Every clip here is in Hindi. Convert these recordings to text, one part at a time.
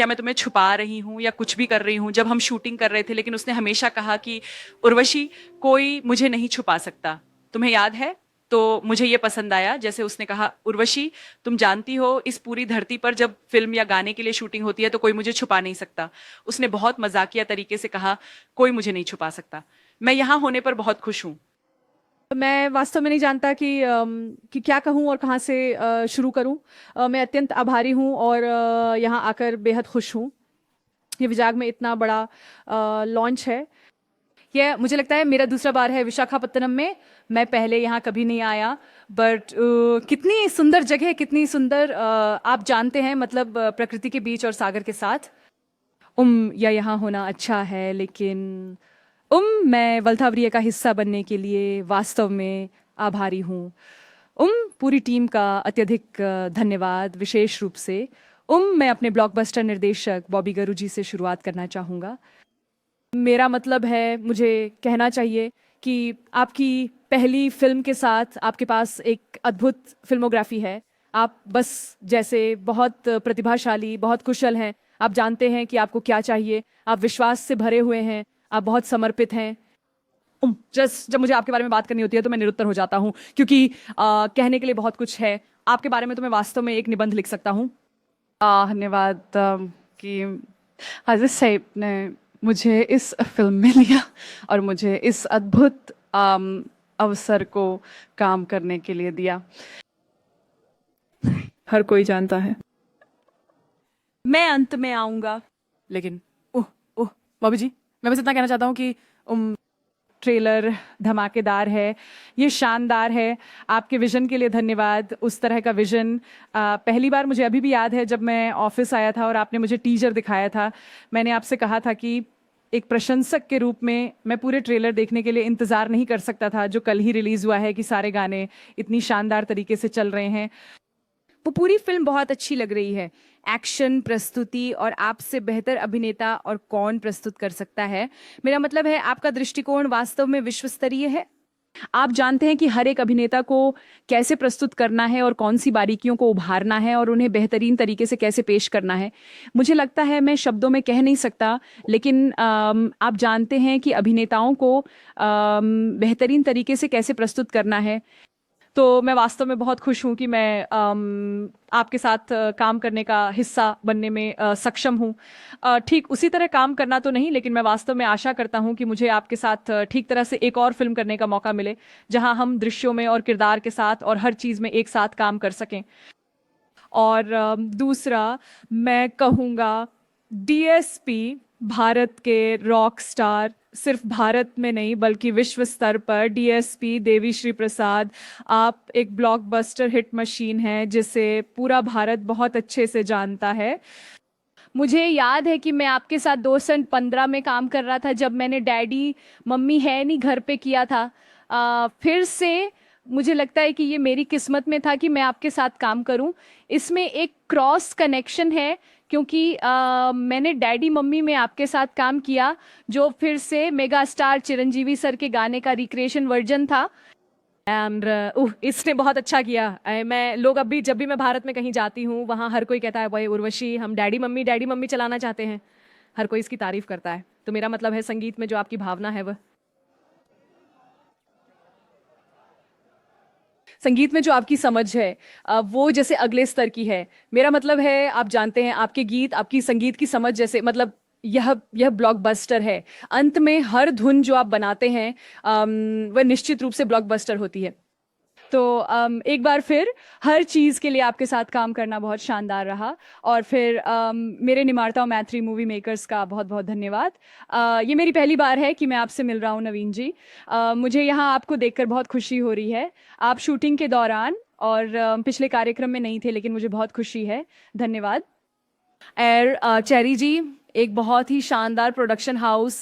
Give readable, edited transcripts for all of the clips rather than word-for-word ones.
क्या मैं तुम्हें छुपा रही हूँ या कुछ भी कर रही हूँ, जब हम शूटिंग कर रहे थे। लेकिन उसने हमेशा कहा कि उर्वशी, कोई मुझे नहीं छुपा सकता, तुम्हें याद है? तो मुझे ये पसंद आया, जैसे उसने कहा, उर्वशी तुम जानती हो इस पूरी धरती पर जब फिल्म या गाने के लिए शूटिंग होती है तो कोई मुझे छुपा नहीं सकता। उसने बहुत मजाकिया तरीके से कहा, कोई मुझे नहीं छुपा सकता। मैं यहाँ होने पर बहुत खुश हूँ। मैं वास्तव में नहीं जानता कि क्या कहूँ और कहाँ से शुरू करूँ। मैं अत्यंत आभारी हूँ और यहाँ आकर बेहद खुश हूँ। ये विजाग में इतना बड़ा लॉन्च है। यह मुझे लगता है मेरा दूसरा बार है विशाखापत्तनम में। मैं पहले यहाँ कभी नहीं आया, बट कितनी सुंदर जगह, कितनी सुंदर आप जानते हैं, मतलब प्रकृति के बीच और सागर के साथ। या यहाँ होना अच्छा है, लेकिन मैं वल्थावरिया का हिस्सा बनने के लिए वास्तव में आभारी हूँ। पूरी टीम का अत्यधिक धन्यवाद। विशेष रूप से मैं अपने ब्लॉकबस्टर निर्देशक बॉबी गरू जी से शुरुआत करना चाहूँगा। मेरा मतलब है, मुझे कहना चाहिए कि आपकी पहली फिल्म के साथ आपके पास एक अद्भुत फिल्मोग्राफी है। आप बस जैसे बहुत प्रतिभाशाली, बहुत कुशल हैं। आप जानते हैं कि आपको क्या चाहिए, आप विश्वास से भरे हुए हैं, आप बहुत समर्पित हैं। जस्ट जब मुझे आपके बारे में बात करनी होती है तो मैं निरुत्तर हो जाता हूँ, क्योंकि कहने के लिए बहुत कुछ है आपके बारे में। तो मैं वास्तव में एक निबंध लिख सकता हूँ। धन्यवाद कि हाजिर साहिब ने मुझे इस फिल्म में लिया और मुझे इस अद्भुत अवसर को काम करने के लिए दिया। हर कोई जानता है। मैं अंत में आऊंगा, लेकिन ओह ओह बॉबी जी, मैं बस इतना कहना चाहता हूँ कि ट्रेलर धमाकेदार है, ये शानदार है। आपके विजन के लिए धन्यवाद। उस तरह का विजन पहली बार मुझे अभी भी याद है जब मैं ऑफिस आया था और आपने मुझे टीजर दिखाया था। मैंने आपसे कहा था कि एक प्रशंसक के रूप में मैं पूरे ट्रेलर देखने के लिए इंतज़ार नहीं कर सकता था, जो कल ही रिलीज़ हुआ है, कि सारे गाने इतनी शानदार तरीके से चल रहे हैं। वो पूरी फिल्म बहुत अच्छी लग रही है। एक्शन, प्रस्तुति, और आपसे बेहतर अभिनेता और कौन प्रस्तुत कर सकता है। मेरा मतलब है, आपका दृष्टिकोण वास्तव में विश्वस्तरीय है। आप जानते हैं कि हर एक अभिनेता को कैसे प्रस्तुत करना है और कौन सी बारीकियों को उभारना है और उन्हें बेहतरीन तरीके से कैसे पेश करना है। मुझे लगता है, मैं शब्दों में कह नहीं सकता, लेकिन आप जानते हैं कि अभिनेताओं को बेहतरीन तरीके से कैसे प्रस्तुत करना है। तो मैं वास्तव में बहुत खुश हूँ कि मैं आपके साथ काम करने का हिस्सा बनने में सक्षम हूँ। ठीक उसी तरह काम करना तो नहीं, लेकिन मैं वास्तव में आशा करता हूँ कि मुझे आपके साथ ठीक तरह से एक और फिल्म करने का मौका मिले, जहाँ हम दृश्यों में और किरदार के साथ और हर चीज़ में एक साथ काम कर सकें। और दूसरा मैं कहूँगा, डीएसपी भारत के रॉक स्टार, सिर्फ भारत में नहीं बल्कि विश्व स्तर पर, डीएसपी देवीश्री प्रसाद, आप एक ब्लॉकबस्टर हिट मशीन हैं जिसे पूरा भारत बहुत अच्छे से जानता है। मुझे याद है कि मैं आपके साथ 2015 में काम कर रहा था, जब मैंने डैडी मम्मी है नहीं घर पे किया था। फिर से मुझे लगता है कि ये मेरी किस्मत में था कि मैं आपके साथ काम करूं। इसमें एक क्रॉस कनेक्शन है, क्योंकि मैंने डैडी मम्मी में आपके साथ काम किया, जो फिर से मेगा स्टार चिरंजीवी सर के गाने का रिक्रिएशन वर्जन था। एंड इसने बहुत अच्छा किया। मैं लोग अभी जब भी मैं भारत में कहीं जाती हूँ, वहाँ हर कोई कहता है, भाई उर्वशी, हम डैडी मम्मी चलाना चाहते हैं। हर कोई इसकी तारीफ करता है। तो मेरा मतलब है, संगीत में जो आपकी भावना है, वह संगीत में जो आपकी समझ है, वो जैसे अगले स्तर की है। मेरा मतलब है, आप जानते हैं, आपके गीत, आपकी संगीत की समझ जैसे, मतलब यह ब्लॉकबस्टर है। अंत में हर धुन जो आप बनाते हैं वह निश्चित रूप से ब्लॉकबस्टर होती है। तो एक बार फिर हर चीज़ के लिए आपके साथ काम करना बहुत शानदार रहा। और फिर मेरे निमार्ता और मैत्री मूवी मेकर्स का बहुत बहुत धन्यवाद। ये मेरी पहली बार है कि मैं आपसे मिल रहा हूँ, नवीन जी। मुझे यहाँ आपको देखकर बहुत खुशी हो रही है। आप शूटिंग के दौरान और पिछले कार्यक्रम में नहीं थे, लेकिन मुझे बहुत खुशी है। धन्यवाद। चेरी जी, एक बहुत ही शानदार प्रोडक्शन हाउस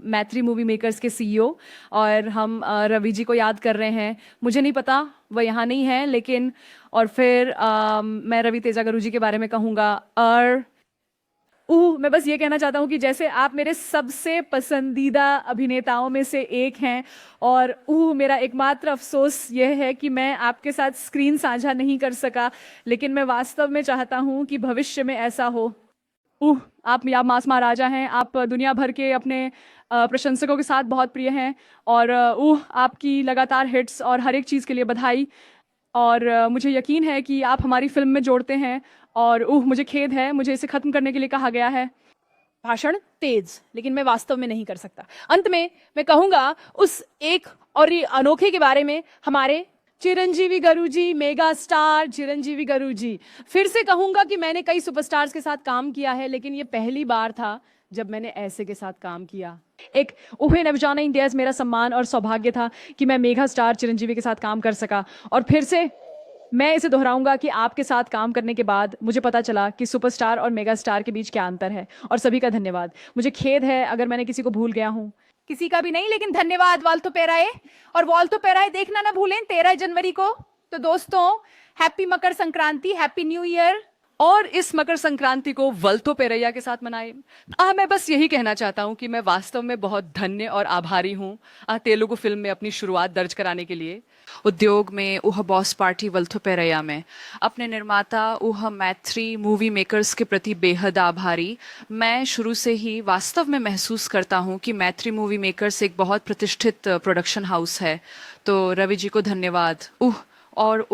मैत्री मूवी मेकर्स के सीईओ, और हम रवि जी को याद कर रहे हैं। मुझे नहीं पता, वह यहाँ नहीं है, लेकिन और फिर मैं रवि तेजा गुरु जी के बारे में कहूँगा। और मैं बस ये कहना चाहता हूँ कि जैसे आप मेरे सबसे पसंदीदा अभिनेताओं में से एक हैं, और मेरा एकमात्र अफसोस यह है कि मैं आपके साथ स्क्रीन साझा नहीं कर सका, लेकिन मैं वास्तव में चाहता हूँ कि भविष्य में ऐसा हो। आप मास महाराजा हैं, आप दुनिया भर के अपने प्रशंसकों के साथ बहुत प्रिय हैं और आपकी लगातार हिट्स और हर एक चीज़ के लिए बधाई। और मुझे यकीन है कि आप हमारी फिल्म में जोड़ते हैं और मुझे खेद है, मुझे इसे ख़त्म करने के लिए कहा गया है। भाषण तेज, लेकिन मैं वास्तव में नहीं कर सकता। अंत में मैं कहूंगा उस एक और ये अनोखे के बारे में, हमारे चिरंजीवी गरू जी, मेगा स्टार चिरंजीवी गरू जी। फिर से कहूंगा कि मैंने कई सुपरस्टार्स के साथ काम किया है, लेकिन ये पहली बार था जब मैंने ऐसे के साथ काम किया। एक उहे नवजाना इंडियाज मेरा सम्मान और सौभाग्य था कि मैं मेगा स्टार चिरंजीवी के साथ काम कर सका। और फिर से मैं इसे दोहराऊंगा कि आपके साथ काम करने के बाद मुझे पता चला कि सुपरस्टार और मेगा स्टार के बीच क्या अंतर है। और सभी का धन्यवाद। मुझे खेद है अगर मैंने किसी को भूल गया हूँ। किसी का भी नहीं, लेकिन धन्यवाद वाल्तो पेराए। और वाल्तो पेराए देखना ना भूलें 13 जनवरी को। तो दोस्तों, happy Makar Sankranti, happy new year. और इस मकर संक्रांति को वल्तो पेरैया के साथ मनाएं। मैं बस यही कहना चाहता हूँ कि मैं वास्तव में बहुत धन्य और आभारी हूँ तेलुगु फिल्म में अपनी शुरुआत दर्ज कराने के लिए। उद्योग में बॉस पार्टी वल्तो पेरैया में अपने निर्माता मैत्री मूवी मेकर्स के प्रति बेहद आभारी। मैं शुरू से ही वास्तव में महसूस करता हूँ कि मैत्री मूवी मेकर्स एक बहुत प्रतिष्ठित प्रोडक्शन हाउस है। तो रवि जी को धन्यवाद। और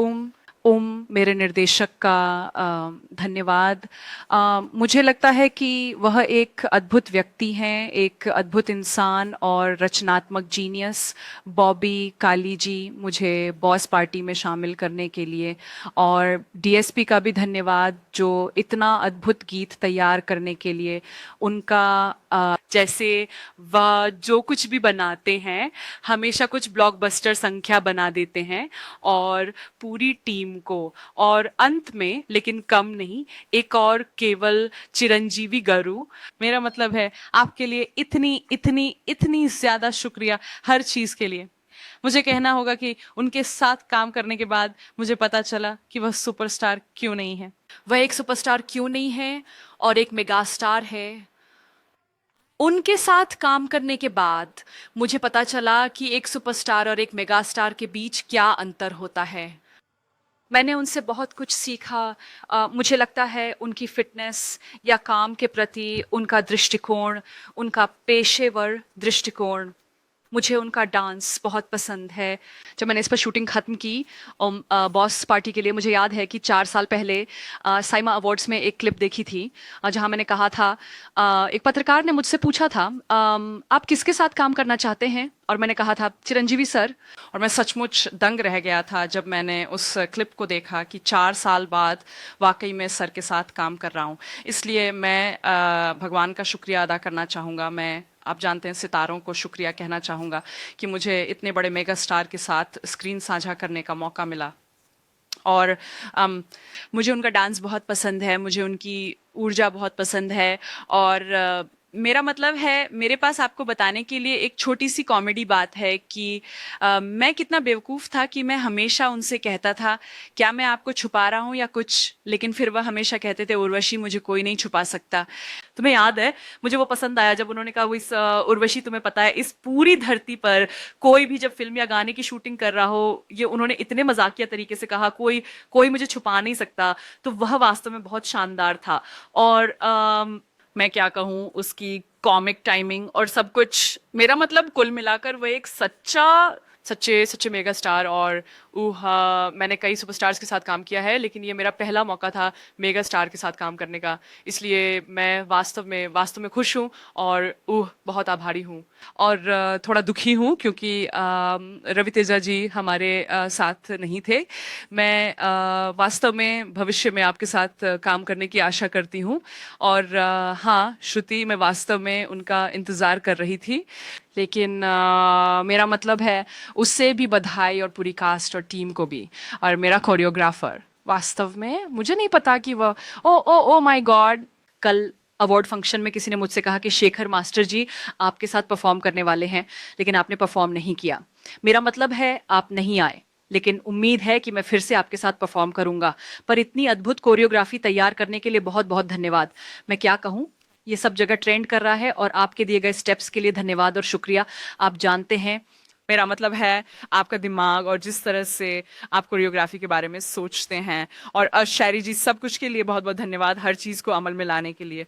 मेरे निर्देशक का धन्यवाद। मुझे लगता है कि वह एक अद्भुत व्यक्ति हैं, एक अद्भुत इंसान और रचनात्मक जीनियस। बॉबी काली जी मुझे बॉस पार्टी में शामिल करने के लिए, और डीएसपी का भी धन्यवाद जो इतना अद्भुत गीत तैयार करने के लिए। उनका जैसे वह जो कुछ भी बनाते हैं हमेशा कुछ ब्लॉकबस्टर संख्या बना देते हैं, और पूरी टीम को, और अंत में लेकिन कम नहीं, एक और केवल चिरंजीवी गरू। मेरा मतलब है आपके लिए इतनी इतनी इतनी ज्यादा शुक्रिया हर चीज के लिए। मुझे कहना होगा कि उनके साथ काम करने के बाद मुझे पता चला कि वह सुपरस्टार क्यों नहीं है। वह एक सुपरस्टार क्यों नहीं है और एक मेगा स्टार है। उनके साथ काम करने के बाद मुझे पता चला कि एक सुपरस्टार और एक मेगा स्टार के बीच क्या अंतर होता है। मैंने उनसे बहुत कुछ सीखा। मुझे लगता है उनकी फिटनेस या काम के प्रति उनका दृष्टिकोण, उनका पेशेवर दृष्टिकोण, मुझे उनका डांस बहुत पसंद है। जब मैंने इस पर शूटिंग ख़त्म की बॉस पार्टी के लिए, मुझे याद है कि 4 साल पहले साइमा अवार्ड्स में एक क्लिप देखी थी जहां मैंने कहा था, एक पत्रकार ने मुझसे पूछा था आप किसके साथ काम करना चाहते हैं, और मैंने कहा था चिरंजीवी सर। और मैं सचमुच दंग रह गया था जब मैंने उस क्लिप को देखा कि 4 साल बाद वाकई में सर के साथ काम कर रहा हूँ। इसलिए मैं भगवान का शुक्रिया अदा करना चाहूँगा। मैं, आप जानते हैं, सितारों को शुक्रिया कहना चाहूँगा कि मुझे इतने बड़े मेगा स्टार के साथ स्क्रीन साझा करने का मौका मिला। और मुझे उनका डांस बहुत पसंद है, मुझे उनकी ऊर्जा बहुत पसंद है। और मेरा मतलब है, मेरे पास आपको बताने के लिए एक छोटी सी कॉमेडी बात है कि मैं कितना बेवकूफ़ था कि मैं हमेशा उनसे कहता था क्या मैं आपको छुपा रहा हूँ या कुछ, लेकिन फिर वह हमेशा कहते थे उर्वशी मुझे कोई नहीं छुपा सकता। तुम्हें याद है, मुझे वो पसंद आया जब उन्होंने कहा वो इस उर्वशी तुम्हें पता है इस पूरी धरती पर कोई भी जब फिल्म या गाने की शूटिंग कर रहा हो, ये उन्होंने इतने मजाकिया तरीके से कहा, कोई मुझे छुपा नहीं सकता। तो वह वास्तव में बहुत शानदार था। और मैं क्या कहूँ, उसकी कॉमिक टाइमिंग और सब कुछ, मेरा मतलब कुल मिलाकर वो एक सच्चे मेगा स्टार। और मैंने कई सुपरस्टार्स के साथ काम किया है, लेकिन ये मेरा पहला मौका था मेगा स्टार के साथ काम करने का। इसलिए मैं वास्तव में खुश हूँ और बहुत आभारी हूँ। और थोड़ा दुखी हूँ क्योंकि रवि तेजा जी हमारे साथ नहीं थे। मैं वास्तव में भविष्य में आपके साथ काम करने की आशा करती हूँ। और हाँ, श्रुति, मैं वास्तव में उनका इंतज़ार कर रही थी, लेकिन मेरा मतलब है उससे भी बधाई, और पूरी कास्ट और टीम को भी, और मेरा कोरियोग्राफर। वास्तव में मुझे नहीं पता कि वह ओ माय गॉड, कल अवार्ड फंक्शन में किसी ने मुझसे कहा कि शेखर मास्टर जी आपके साथ परफॉर्म करने वाले हैं, लेकिन आपने परफॉर्म नहीं किया। मेरा मतलब है आप नहीं आए, लेकिन उम्मीद है कि मैं फिर से आपके साथ परफॉर्म करूंगा। पर इतनी अद्भुत कोरियोग्राफी तैयार करने के लिए बहुत बहुत धन्यवाद। मैं क्या कहूँ, ये सब जगह ट्रेंड कर रहा है, और आपके दिए गए स्टेप्स के लिए धन्यवाद और शुक्रिया। आप जानते हैं, मेरा मतलब है आपका दिमाग और जिस तरह से आप कोरियोग्राफी के बारे में सोचते हैं, और शायरी जी, सब कुछ के लिए बहुत बहुत धन्यवाद, हर चीज़ को अमल में लाने के लिए।